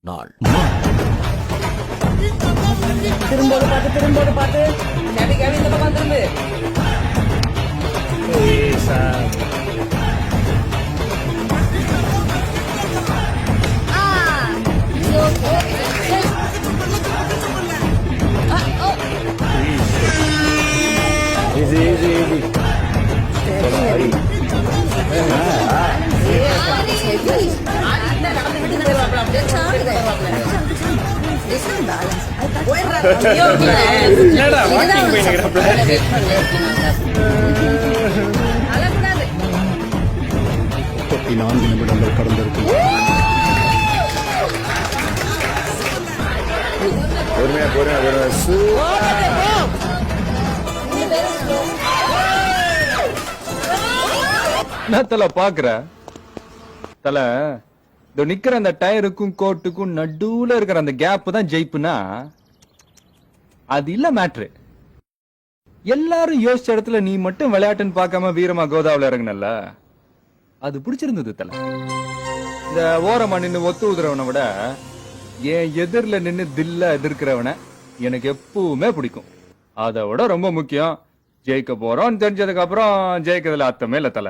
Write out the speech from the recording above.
நாள். திரும்போது பார்த்து கேவி இந்த பக்கம் திரும்பு. நான்கு நிமிடங்கள் கடந்திருக்கு. என்ன தல பாக்குற தல இதோ நிக்கிற அந்த டயருக்கும் கோட்டுக்கும் நடுவுல இருக்கிற அந்த கேப் தான் ஜெயிப்புனா அது இல்ல மேட்ரு. எல்லாரும் யோசிச்ச இடத்துல நீ மட்டும் விளையாட்டுன்னு பார்க்காம வீரமா கோதாவில இறங்குனல்ல, அது பிடிச்சிருந்தது தல. இந்த ஓரமா நின்னு ஒத்து உதுறவனை விட என் எதிரில நின்னு தில்ல எதிர்க்கிறவனை எனக்கு எப்பவுமே பிடிக்கும். அதை விட ரொம்ப முக்கியம், ஜெயிக்க போறோம் தெரிஞ்சதுக்கு அப்புறம் ஜெயிக்கிறதுல அர்த்தமே இல்ல தல.